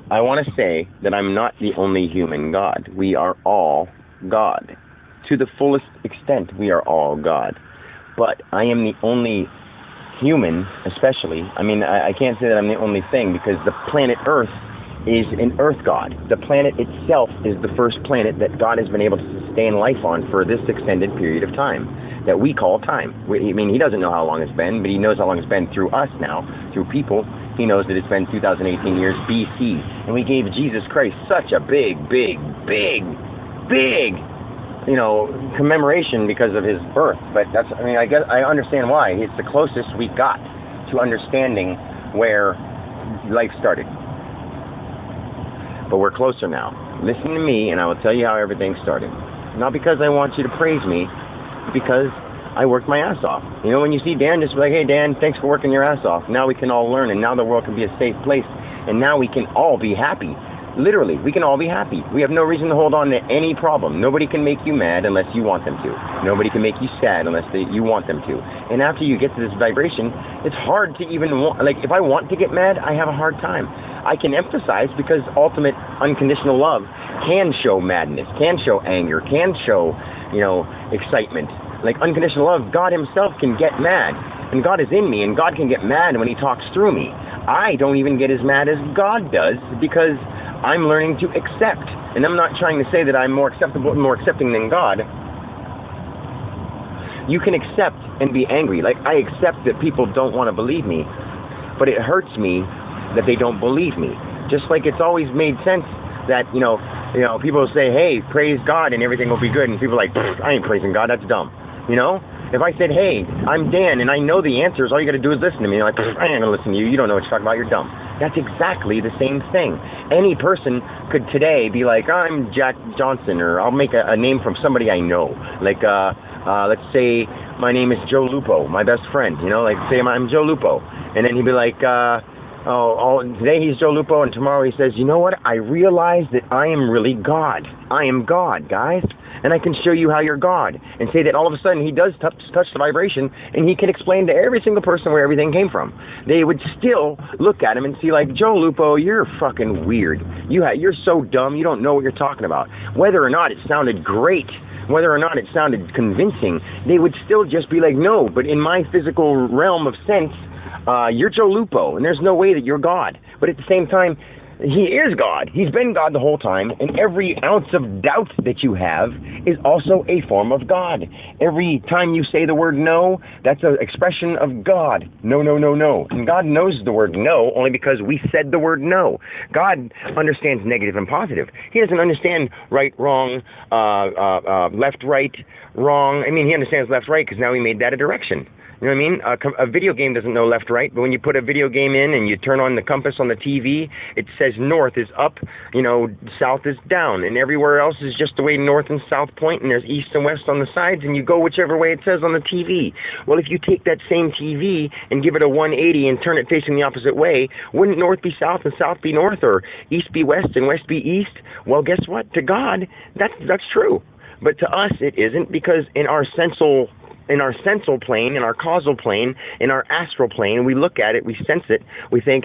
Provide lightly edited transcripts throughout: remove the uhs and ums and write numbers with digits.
I want to say that I'm not the only human God. We are all God. To the fullest extent, we are all God. But I am the only human, especially. I mean, I can't say that I'm the only thing, because the planet Earth is an Earth God. The planet itself is the first planet that God has been able to sustain life on for this extended period of time that we call time. I mean, he doesn't know how long it's been, but he knows how long it's been through us now, through people. He knows that it's been 2018 years BC. And we gave Jesus Christ such a big, commemoration because of his birth. But that's, I mean, I guess I understand why. It's the closest we got to understanding where life started. But we're closer now. Listen to me, and I will tell you how everything started. Not because I want you to praise me, because I worked my ass off. You know, when you see Dan, just be like, hey, Dan, thanks for working your ass off. Now we can all learn, and now the world can be a safe place, and now we can all be happy. Literally, we can all be happy. We have no reason to hold on to any problem. Nobody can make you mad unless you want them to. Nobody can make you sad unless you want them to. And after you get to this vibration, it's hard to even want, like, if I want to get mad, I have a hard time. I can emphasize, because ultimate unconditional love can show madness, can show anger, can show, excitement. Like unconditional love, God himself can get mad. And God is in me, and God can get mad when he talks through me. I don't even get as mad as God does, because I'm learning to accept. And I'm not trying to say that I'm more accepting than God. You can accept and be angry. Like, I accept that people don't want to believe me, but it hurts me that they don't believe me. Just like it's always made sense that, people say, hey, praise God and everything will be good. And people are like, I ain't praising God, that's dumb. If I said, hey, I'm Dan and I know the answers, all you got to do is listen to me. You're like, I ain't going to listen to you. You don't know what you're talking about. You're dumb. That's exactly the same thing. Any person could today be like, I'm Jack Johnson, or I'll make a name from somebody I know. Like, let's say my name is Joe Lupo, my best friend. Like say I'm Joe Lupo. And then he'd be like, today he's Joe Lupo, and tomorrow he says, you know what? I realize that I am really God. I am God, guys. And I can show you how you're God. And say that all of a sudden he does touch the vibration, and he can explain to every single person where everything came from. They would still look at him and see like, Joe Lupo, you're fucking weird. You're so dumb, you don't know what you're talking about. Whether or not it sounded great, whether or not it sounded convincing, they would still just be like, no, but in my physical realm of sense, you're Joe Lupo, and there's no way that you're God. But at the same time, he is God. He's been God the whole time, and every ounce of doubt that you have is also a form of God. Every time you say the word no, that's an expression of God. No, no, no, no. And God knows the word no only because we said the word no. God understands negative and positive. He doesn't understand right, wrong, left, right, wrong. I mean, he understands left, right because now he made that a direction. You know what I mean? A video game doesn't know left, right, but when you put a video game in and you turn on the compass on the TV, it says north is up, south is down, and everywhere else is just the way north and south point, and there's east and west on the sides, and you go whichever way it says on the TV. Well, if you take that same TV and give it a 180 and turn it facing the opposite way, wouldn't north be south and south be north, or east be west and west be east? Well, guess what? To God, that's true. But to us, it isn't, because in our sensal plane, in our causal plane, in our astral plane, we look at it, we sense it, we think,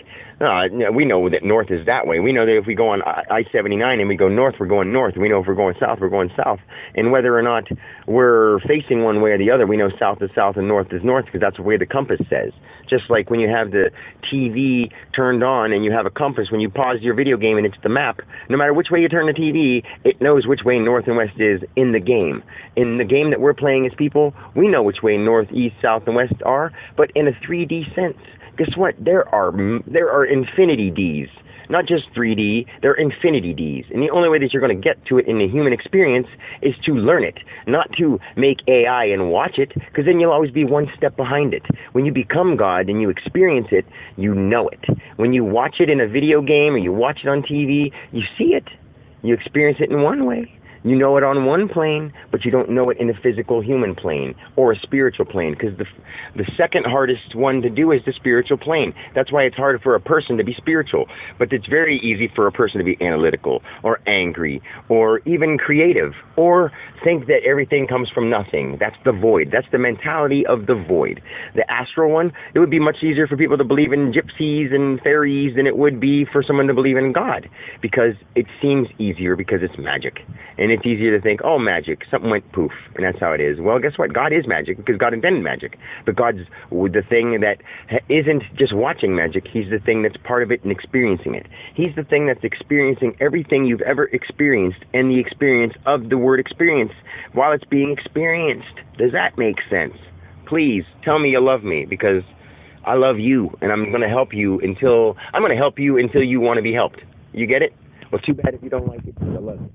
we know that north is that way. We know that if we go on I-79 and we go north, we're going north. We know if we're going south, we're going south. And whether or not we're facing one way or the other, we know south is south and north is north, because that's the way the compass says. Just like when you have the TV turned on and you have a compass, when you pause your video game and it's the map, no matter which way you turn the TV, it knows which way north and west is in the game. In the game that we're playing as people, we know which way north, east, south, and west are, but in a 3D sense. Guess what? There are infinity Ds. Not just 3D, they're infinity Ds. And the only way that you're going to get to it in the human experience is to learn it, not to make AI and watch it, because then you'll always be one step behind it. When you become God and you experience it, you know it. When you watch it in a video game or you watch it on TV, you see it. You experience it in one way. You know it on one plane, but you don't know it in a physical human plane or a spiritual plane, because the second hardest one to do is the spiritual plane. That's why it's hard for a person to be spiritual, but it's very easy for a person to be analytical or angry or even creative or think that everything comes from nothing. That's the void. That's the mentality of the void. The astral one, it would be much easier for people to believe in gypsies and fairies than it would be for someone to believe in God, because it seems easier because it's magic. And it's easier to think, oh, magic, something went poof, and that's how it is. Well, guess what? God is magic because God invented magic. But God's the thing that isn't just watching magic. He's the thing that's part of it and experiencing it. He's the thing that's experiencing everything you've ever experienced and the experience of the word experience while it's being experienced. Does that make sense? Please tell me you love me, because I love you, and I'm going to help you until you want to be helped. You get it? Well, too bad if you don't like it, because I love you.